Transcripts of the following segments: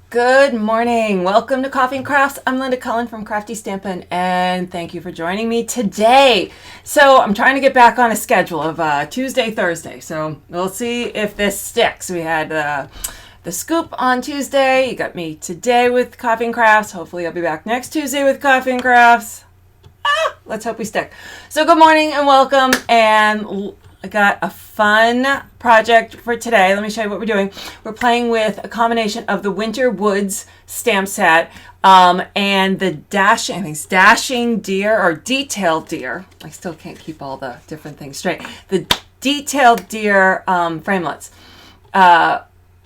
Good morning. Welcome to Coffee and Crafts. I'm Linda Cullen from Crafty Stampin, and thank you for joining me today. So I'm trying to get back on a schedule of Tuesday, Thursday. So we'll see if this sticks. We had the scoop on Tuesday. You got me today with Coffee and Crafts. Hopefully I'll be back next Tuesday with Coffee and Crafts. Let's hope we stick. So good morning and welcome. And I got a fun project for today. Let me show you what we're doing. We're playing with a combination of the Winter Woods stamp set and the dashing deer or detailed deer. I still can't keep all the different things straight. The detailed deer framelits. I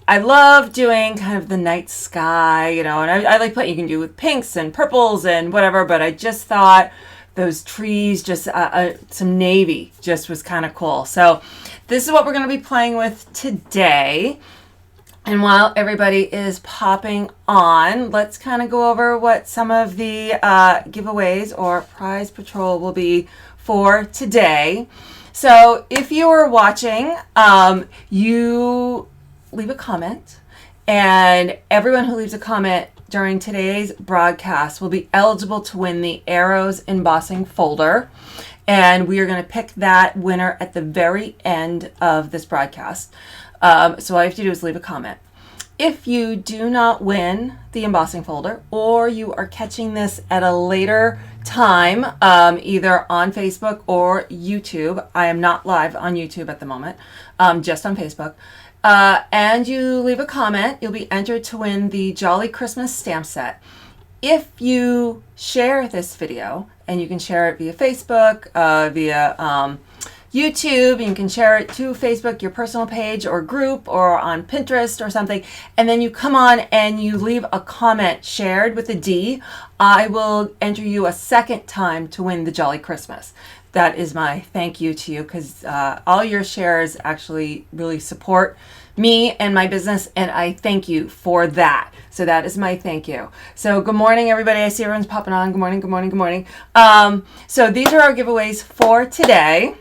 love doing kind of the night sky, and I like playing. You can do with pinks and purples and whatever, but I just thought those trees, just some navy just was kind of cool. So this is what we're going to be playing with today. And while everybody is popping on, let's kind of go over what some of the giveaways or prize patrol will be for today. So if you are watching, you leave a comment, and everyone who leaves a comment during today's broadcast will be eligible to win the Arrows embossing folder, and we are going to pick that winner at the very end of this broadcast. So all you have to do is leave a comment. If you do not win the embossing folder, or you are catching this at a later time, either on Facebook or YouTube — I am not live on YouTube at the moment, just on Facebook — and you leave a comment, you'll be entered to win the Jolly Christmas stamp set. If you share this video, and you can share it via Facebook, via YouTube, you can share it to Facebook, your personal page or group, or on Pinterest or something, and then you come on and you leave a comment shared with a D, I will enter you a second time to win the Jolly Christmas. That is my thank you to you, because all your shares actually really support me and my business, and I thank you for that. So that is my thank you. So good morning, everybody. I see everyone's popping on. Good morning, good morning, good morning. So these are our giveaways for today.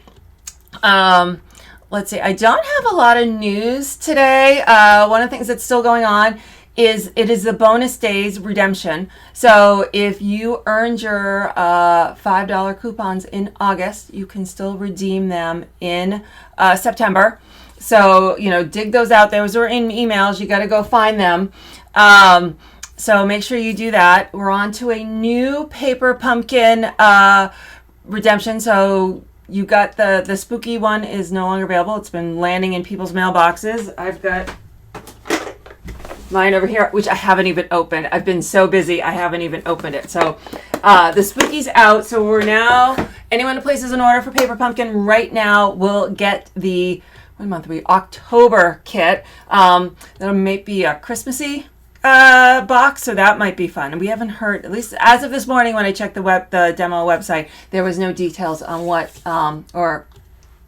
Let's see. I don't have a lot of news today. One of the things that's still going on is it is the bonus days redemption. So if you earned your $5 coupons in August, you can still redeem them in September. So, dig those out. Those are in emails. You got to go find them. So make sure you do that. We're on to a new paper pumpkin redemption. So you got the spooky one is no longer available. It's been landing in people's mailboxes. I've got mine over here, which I haven't even opened. I've been so busy, I haven't even opened it. So the spooky's out. So we're now, anyone who places an order for paper pumpkin right now will get the, what month are we? October kit. That might be a Christmassy box, so that might be fun. And we haven't heard, at least as of this morning when I checked the demo website, there was no details on what, or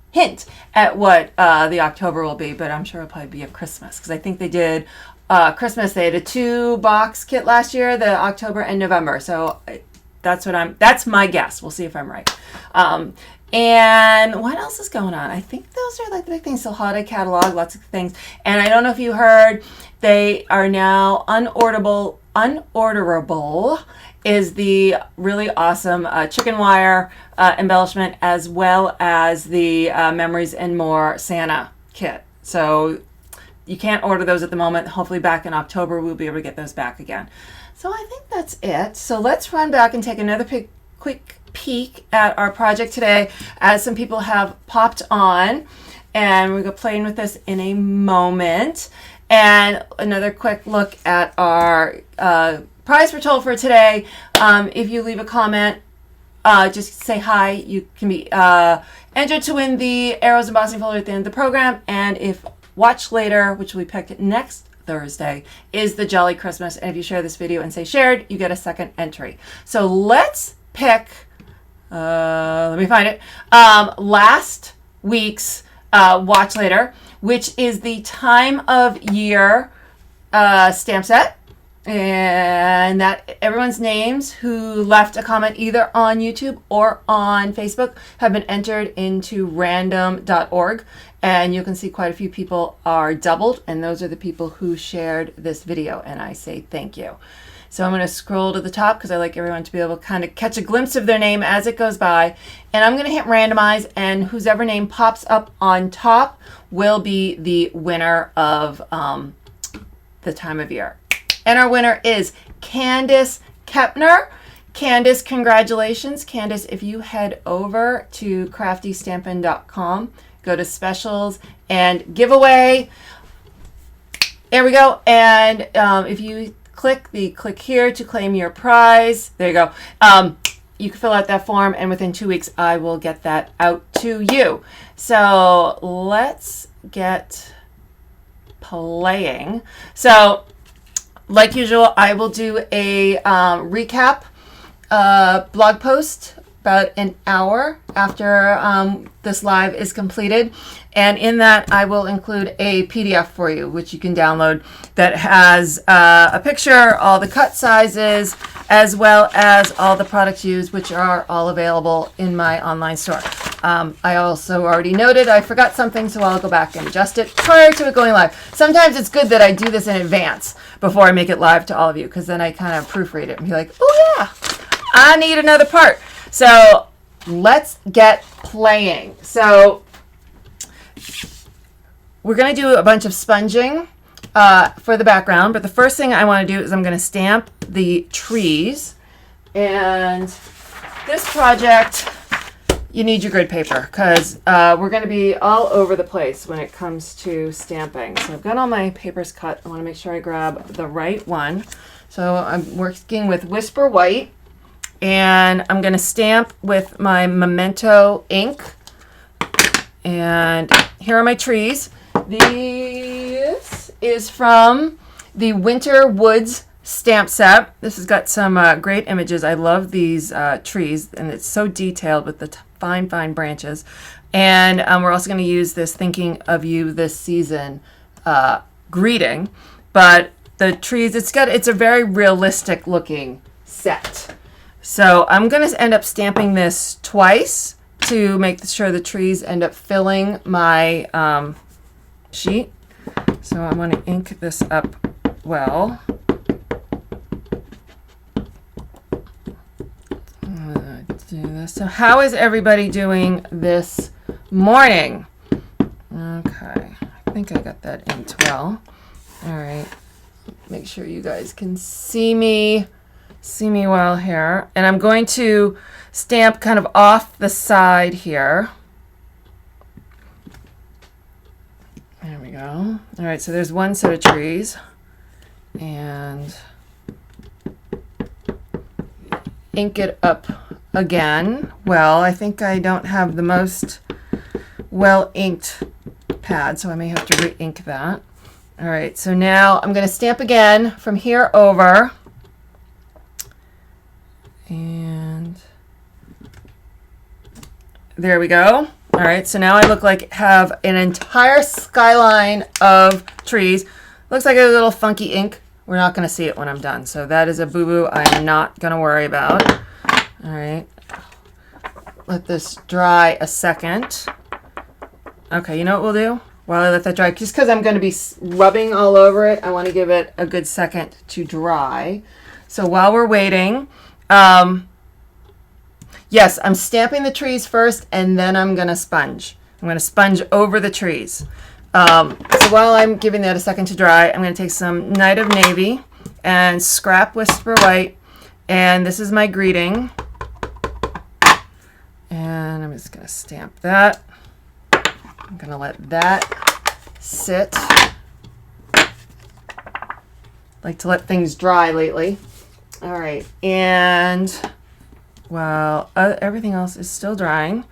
hint at what the October will be, but I'm sure it'll probably be a Christmas, because I think they did Christmas. They had a 2-box kit last year, the October and November. So that's my guess. We'll see if I'm right. And what else is going on? I think those are like the big things. So holiday catalog, lots of things. And I don't know if you heard, they are now unorderable. Unorderable is the really awesome chicken wire embellishment, as well as the Memories and More Santa kit. So you can't order those at the moment. Hopefully back in October we'll be able to get those back again. So I think that's it. So let's run back and take another quick peek at our project today, as some people have popped on, and we'll go playing with this in a moment. And another quick look at our prize patrol for today. If you leave a comment, just say hi. You can be entered to win the Arrows embossing folder at the end of the program. And if watch later, which we picked next Thursday, is the Jolly Christmas. And if you share this video and say shared, you get a second entry. So let's pick, let me find it, last week's watch later, which is the time of year stamp set. And that everyone's names who left a comment either on YouTube or on Facebook have been entered into random.org. And you can see quite a few people are doubled. And those are the people who shared this video. And I say thank you. So I'm going to scroll to the top because I like everyone to be able to kind of catch a glimpse of their name as it goes by. And I'm going to hit randomize, and whoever name pops up on top will be the winner of the time of year. And our winner is Candace Kepner. Candace, congratulations. Candace, if you head over to craftystampin.com, go to specials and giveaway. There we go. And if you click here to claim your prize. There you go. You can fill out that form, and within 2 weeks, I will get that out to you. So let's get playing. So like usual, I will do a recap blog post about an hour after this live is completed. And in that, I will include a PDF for you, which you can download, that has a picture, all the cut sizes, as well as all the products used, which are all available in my online store. I also already noted I forgot something, so I'll go back and adjust it prior to it going live. Sometimes it's good that I do this in advance before I make it live to all of you, because then I kind of proofread it and be like, oh yeah, I need another part. So let's get playing. So we're going to do a bunch of sponging for the background, but the first thing I want to do is I'm going to stamp the trees. And this project, you need your grid paper, because we're going to be all over the place when it comes to stamping. So I've got all my papers cut. I want to make sure I grab the right one. So I'm working with Whisper White, and I'm going to stamp with my Memento ink. And here are my trees. This is from the Winter Woods stamp set. This has got some great images. I love these trees, and it's so detailed with the fine branches. And we're also going to use this Thinking of You This Season greeting. But the trees, it's a very realistic looking set. So I'm going to end up stamping this twice to make sure the trees end up filling my sheet. So I want to ink this up well. Do this. So how is everybody doing this morning? Okay, I think I got that inked well. All right, make sure you guys can see me well here. And I'm going to stamp kind of off the side here. There we go. All right, so there's one set of trees. And ink it up again. Well, I think I don't have the most well-inked pad, so I may have to re-ink that. All right, so now I'm going to stamp again from here over. And there we go. All right, so now I look like have an entire skyline of trees. Looks like a little funky ink. We're not going to see it when I'm done, so that is a boo-boo I'm not going to worry about. All right, let this dry a second. Okay, you know what we'll do? While I let that dry, just because I'm going to be rubbing all over it, I want to give it a good second to dry. So while we're waiting, yes, I'm stamping the trees first, and then I'm going to sponge. I'm going to sponge over the trees. So while I'm giving that a second to dry, I'm going to take some Night of Navy and scrap Whisper White, and this is my greeting. And I'm just going to stamp that. I'm going to let that sit. Like to let things dry lately. All right, and while everything else is still drying,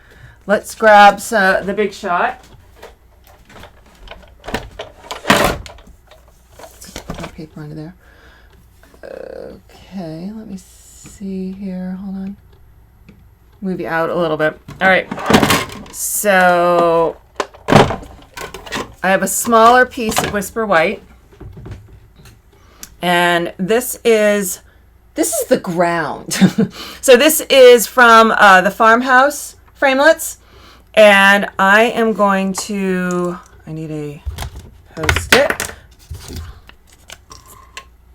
let's grab the Big Shot. Put my paper under there. Okay, let me see here. Hold on. Move you out a little bit. All right, so I have a smaller piece of Whisper White, And this is the ground. So this is from the Farmhouse Framelits. And I am going to, I need a Post-it.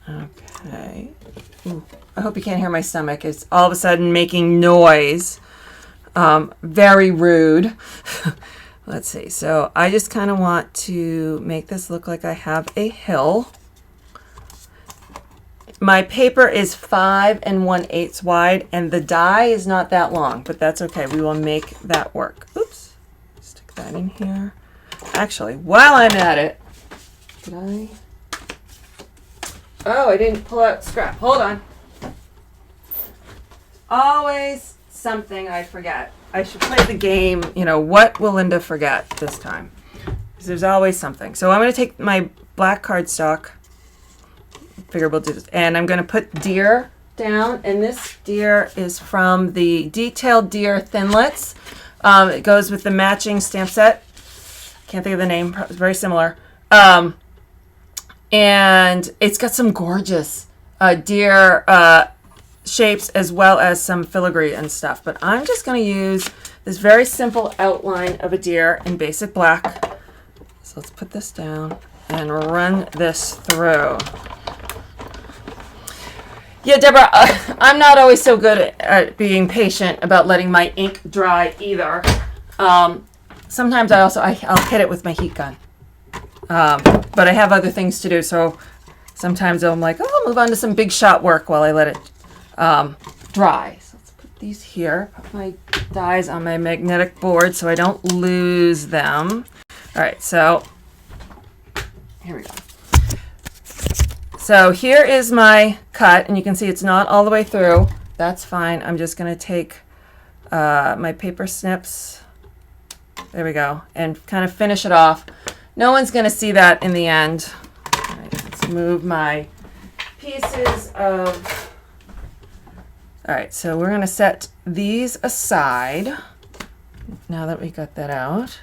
Okay. Ooh, I hope you can't hear my stomach. It's all of a sudden making noise. Very rude. Let's see. So I just kind of want to make this look like I have a hill. My paper is 5 1/8 wide, and the die is not that long, but that's okay. We will make that work. Oops. Stick that in here. Actually, while I'm at it, did I? Oh, I didn't pull out scrap. Hold on. Always something I forget. I should play the game, what will Linda forget this time? Because there's always something. So I'm going to take my black cardstock. Figure we'll do this. And I'm going to put deer down. And this deer is from the Detailed Deer Thinlits. It goes with the matching stamp set. Can't think of the name. It's very similar. And it's got some gorgeous deer shapes as well as some filigree and stuff. But I'm just going to use this very simple outline of a deer in basic black. So let's put this down and run this through. Yeah, Deborah, I'm not always so good at being patient about letting my ink dry either. Sometimes I'll hit it with my heat gun. But I have other things to do, so sometimes I'm like, I'll move on to some big shot work while I let it dry. So let's put these here, put my dies on my magnetic board so I don't lose them. All right, so here we go. So here is my cut, and you can see it's not all the way through. That's fine. I'm just going to take my paper snips, there we go, and kind of finish it off. No one's going to see that in the end. All right, let's move my pieces of... All right, so we're going to set these aside now that we got that out.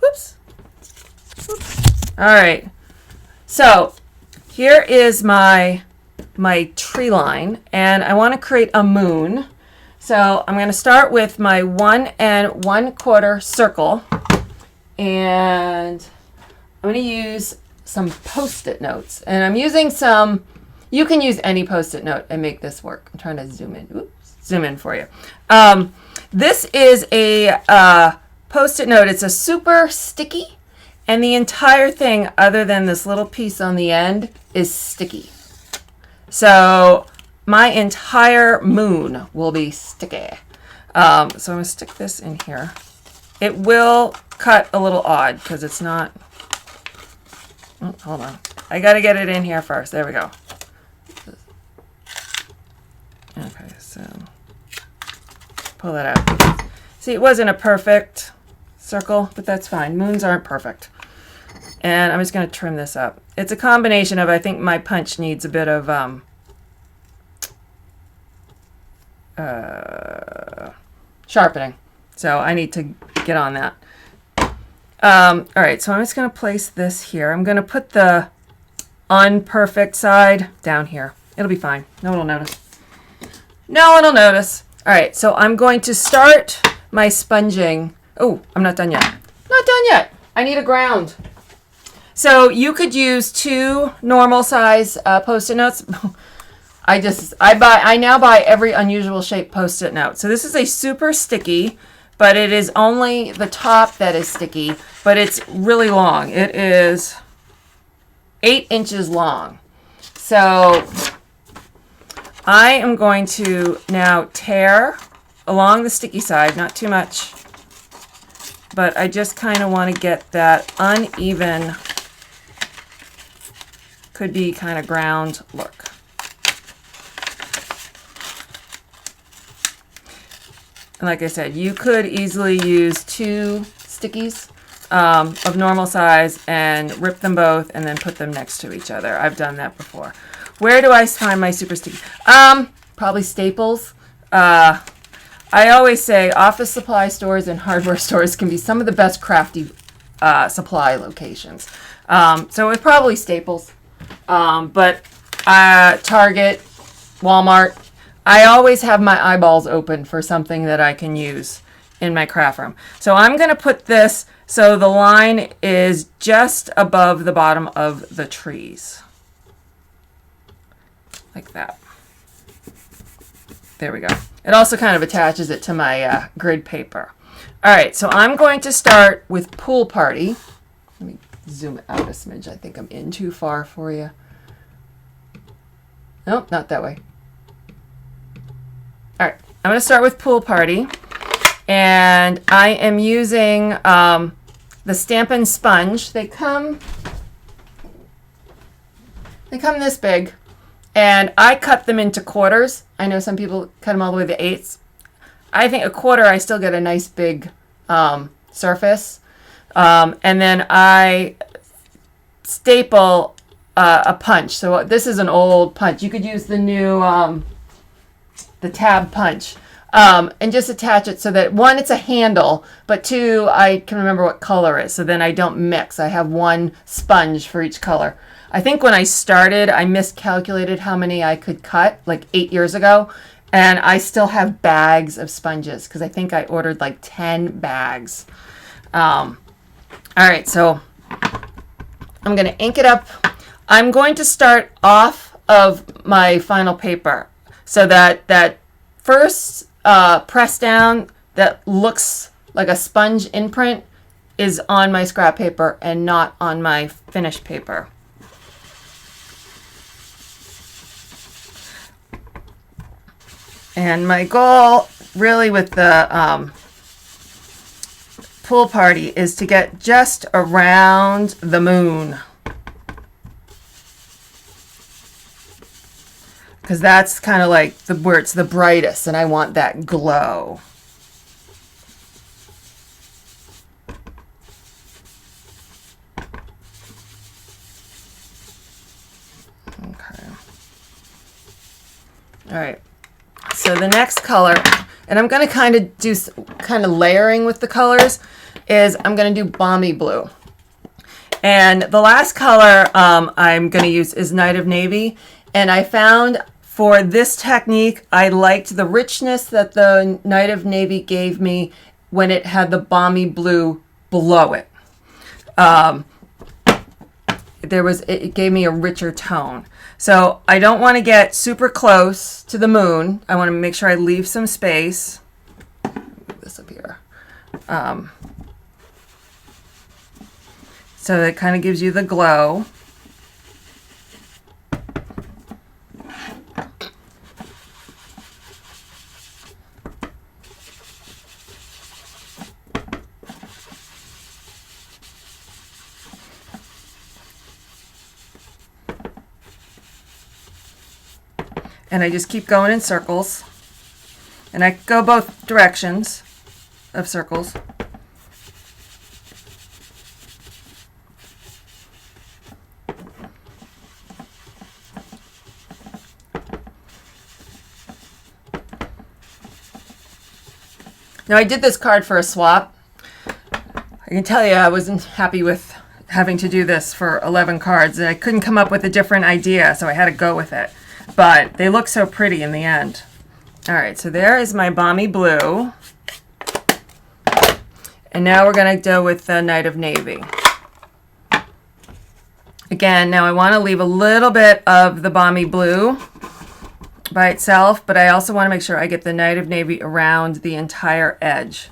Whoops. All right, so here is my tree line, and I want to create a moon. So I'm going to start with my 1 1/4 circle, and I'm going to use some Post-it notes. And I'm using some, you can use any Post-it note and make this work. I'm trying to zoom in. Oops, zoom in for you. This is a Post-it note. It's a super sticky, and the entire thing, other than this little piece on the end, is sticky. So my entire moon will be sticky. So I'm going to stick this in here. It will cut a little odd because it's not... Oh, hold on. I got to get it in here first. There we go. Okay, so pull that out. See, it wasn't a perfect circle, but that's fine. Moons aren't perfect. And I'm just going to trim this up. It's a combination of, I think my punch needs a bit of sharpening. So I need to get on that. All right, so I'm just going to place this here. I'm going to put the unperfect side down here. It'll be fine. No one will notice. No one will notice. All right, so I'm going to start my sponging. Oh, I'm not done yet. Not done yet. I need a ground. So you could use 2 normal size Post-it notes. I now buy every unusual shape Post-it note. So this is a super sticky, but it is only the top that is sticky, but it's really long. It is 8 inches long. So I am going to now tear along the sticky side, not too much, but I just kind of want to get that uneven, could be kind of ground look. And like I said, you could easily use 2 stickies of normal size and rip them both and then put them next to each other. I've done that before. Where do I find my super sticky? Probably Staples. I always say office supply stores and hardware stores can be some of the best crafty supply locations. So it's probably Staples. But Target, Walmart, I always have my eyeballs open for something that I can use in my craft room. So I'm going to put this so the line is just above the bottom of the trees. Like that. There we go. It also kind of attaches it to my grid paper. All right, so I'm going to start with Pool Party. Let me zoom it out a smidge. I think I'm in too far for you. Nope, not that way. All right, I'm going to start with Pool Party. And I am using the Stampin' sponge. They come this big. And I cut them into quarters. I know some people cut them all the way to eighths. I think a quarter, I still get a nice big surface. And then I staple a punch. So this is an old punch. You could use the new, the tab punch. And just attach it so that, one, it's a handle, but two, I can remember what color it is. So then I don't mix. I have one sponge for each color. I think when I started, I miscalculated how many I could cut, like 8 years ago. And I still have bags of sponges because I think I ordered like 10 bags. All right, so I'm going to ink it up. I'm going to start off of my final paper so that that first press down that looks like a sponge imprint is on my scrap paper and not on my finished paper. And my goal really with the Pool Party is to get just around the moon. Because that's kind of like where it's the brightest and I want that glow. Okay. All right. So the next color, and I'm going to kind of do layering with the colors, is I'm going to do Balmy Blue. And the last color I'm going to use is Night of Navy. And I found for this technique, I liked the richness that the Night of Navy gave me when it had the Balmy Blue below it. It gave me a richer tone. So I don't want to get super close to the moon. I want to make sure I leave some space. Move this up here. So that kind of gives you the glow. And I just keep going in circles. And I go both directions of circles. Now I did this card for a swap. I can tell you I wasn't happy with having to do this for 11 cards. And I couldn't come up with a different idea, so I had to go with it. But they look so pretty in the end. All right, so there is my Balmy Blue. And now we're going to go with the Night of Navy. Again, now I want to leave a little bit of the Balmy Blue by itself, but I also want to make sure I get the Night of Navy around the entire edge.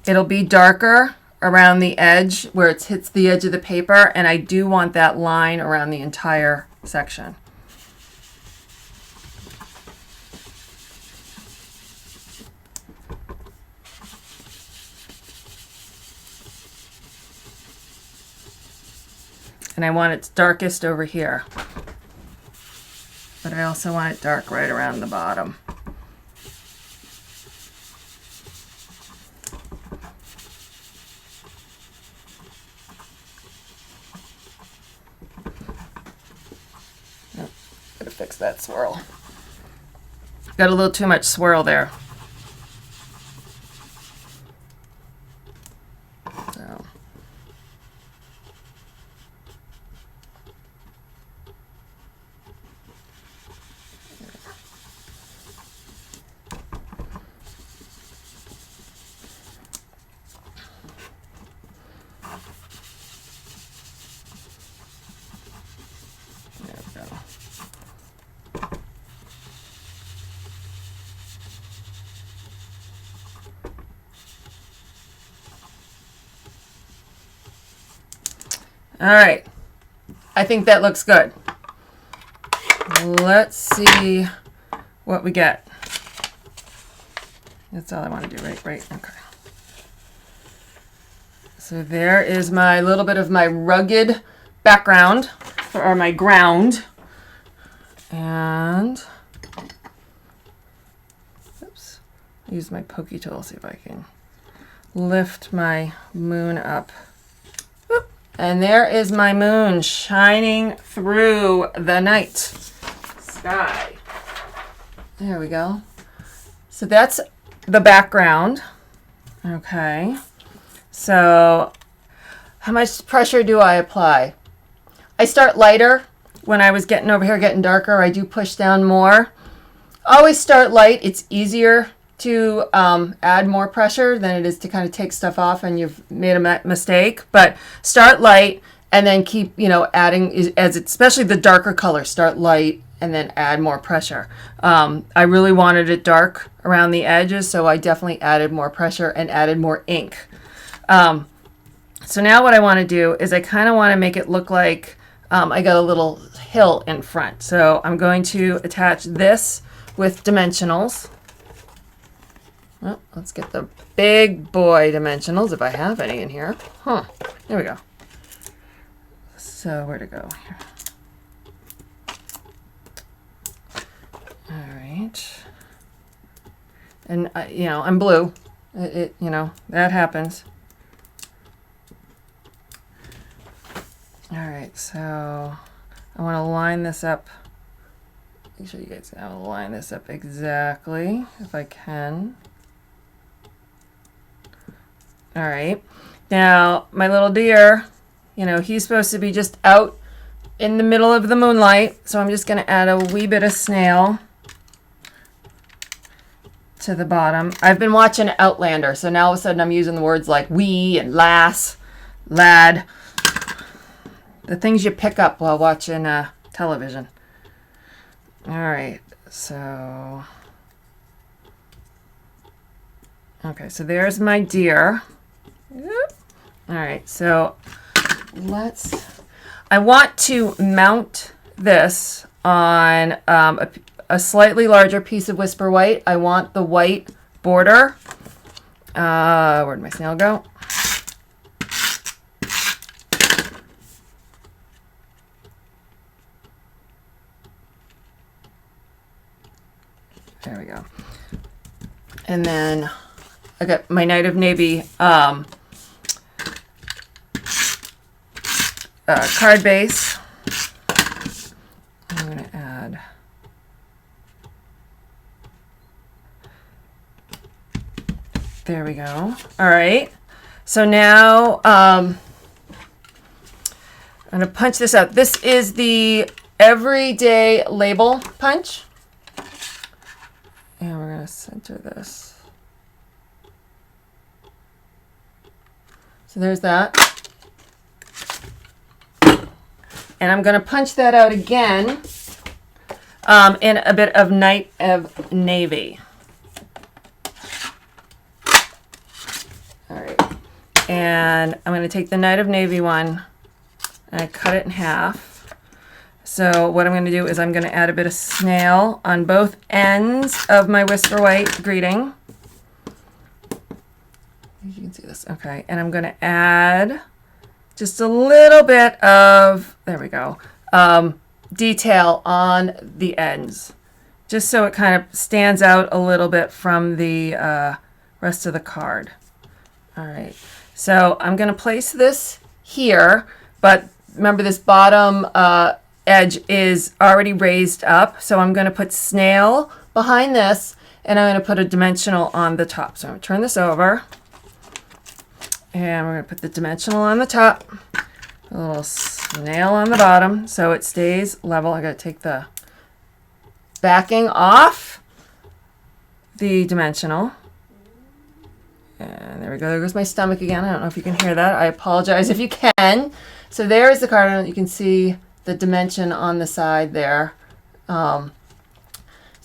It'll be darker around the edge where it hits the edge of the paper, and I do want that line around the entire section. And I want it darkest over here, but I also want it dark right around the bottom. Gotta fix that swirl. Got a little too much swirl there. So All right. I think that looks good. Let's see what we get. That's all I want to do, right? Right. Okay. So there is my little bit of my rugged background, or my ground. And, oops, use my pokey tool, see if I can lift my moon up. Whoop. And there is my moon shining through the night sky. There we go. So that's the background. Okay. So how much pressure do I apply? I start lighter. When I was getting over here, getting darker, I do push down more. Always start light. It's easier to add more pressure than it is to kind of take stuff off and you've made a mistake. But start light and then keep, adding, especially the darker color, start light and then add more pressure. I really wanted it dark around the edges, so I definitely added more pressure and added more ink. So now what I want to do is I kind of want to make it look like I got a little hill in front. So I'm going to attach this with dimensionals. Well, let's get the big boy dimensionals if I have any in here. Huh, there we go. So where to go here? All right. And, I'm blue. That happens. All right, so I want to line this up. Make sure you guys know how to line this up exactly, if I can. All right, now my little deer, he's supposed to be just out in the middle of the moonlight, so I'm just going to add a wee bit of snail to the bottom. I've been watching Outlander, so now all of a sudden I'm using the words like we and lass, lad. The things you pick up while watching television. All right, so... Okay, so there's my deer. All right, so I want to mount this on a slightly larger piece of Whisper White. I want the white border. Where'd my snail go? There we go. And then I got my Night of Navy card base. I'm going to add there we go. All right. So now I'm going to punch this out. This is the Everyday Label punch. And we're going to center this. So there's that. And I'm going to punch that out again in a bit of Night of Navy. All right. And I'm going to take the Night of Navy one and I cut it in half. So what I'm going to do is I'm going to add a bit of snail on both ends of my Whisper White greeting. You can see this. Okay. And I'm going to add just a little bit of, there we go, detail on the ends. Just so it kind of stands out a little bit from the rest of the card. All right. So I'm going to place this here, but remember this bottom edge is already raised up, so I'm going to put snail behind this and I'm going to put a dimensional on the top. So I'm going to turn this over and we're going to put the dimensional on the top, a little snail on the bottom so it stays level. I got to take the backing off the dimensional. And there we go. There goes my stomach again. I don't know if you can hear that. I apologize if you can. So there's the card. You can see the dimension on the side there. So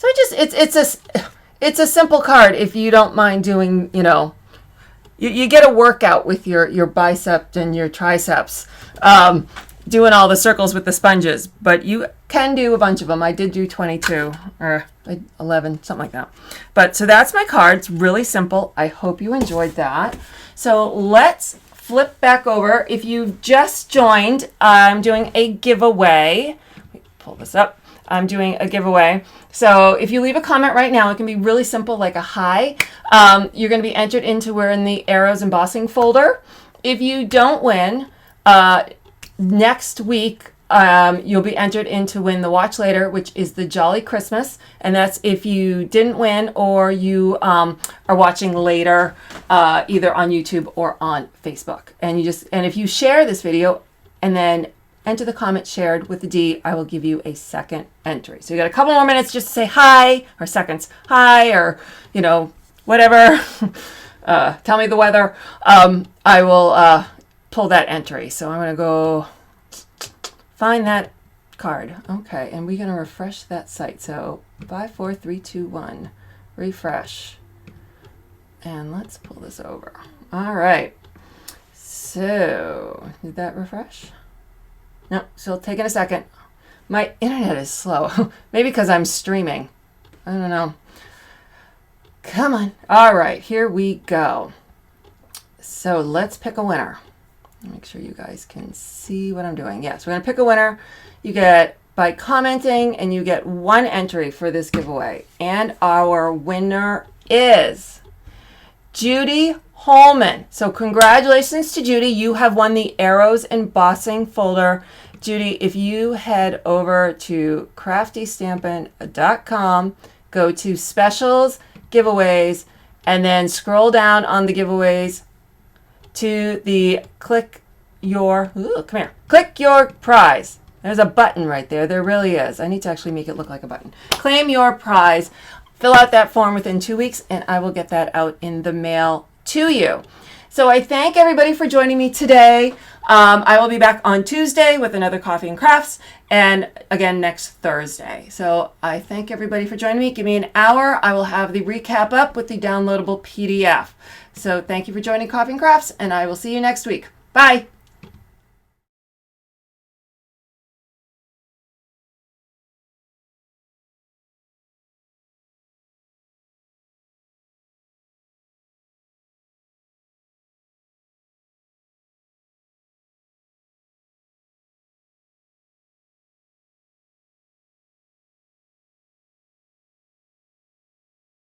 it's a simple card if you don't mind doing, you get a workout with your bicep and your triceps doing all the circles with the sponges, but you can do a bunch of them. I did do 22 or 11, something like that. But so that's my card. It's really simple. I hope you enjoyed that. So let's flip back over. If you just joined, I'm doing a giveaway. Let me pull this up. I'm doing a giveaway. So if you leave a comment right now, it can be really simple, like a hi. You're going to be entered into we're in the arrows embossing folder. If you don't win, next week you'll be entered in to win the watch later, which is the Jolly Christmas, and that's if you didn't win or you are watching later, either on YouTube or on Facebook. And if you share this video and then enter the comment shared with the D, I will give you a second entry. So you got a couple more minutes just to say hi, or seconds, hi, or whatever. Tell me the weather. I will pull that entry. So I'm going to go find that card. Okay, and we're going to refresh that site. So 5, 4, 3, 2, 1. Refresh. And let's pull this over. All right. So, did that refresh? No, still taking a second. My internet is slow. Maybe because I'm streaming. I don't know. Come on. All right, here we go. So let's pick a winner. Make sure you guys can see what I'm doing. Yes, we're going to pick a winner. You get by commenting, and you get 1 entry for this giveaway. And our winner is Judy Holman. So congratulations to Judy. You have won the Arrows Embossing folder. Judy, if you head over to craftystampin.com, go to specials, giveaways, and then scroll down on the giveaways to the click your prize. There's a button right there. There really is. I need to actually make it look like a button. Claim your prize. Fill out that form within 2 weeks, and I will get that out in the mail to you. So I thank everybody for joining me today. I will be back on Tuesday with another Coffee and Crafts, and again next Thursday. So I thank everybody for joining me. Give me an hour. I will have the recap up with the downloadable PDF. So thank you for joining Coffee and Crafts, and I will see you next week. Bye.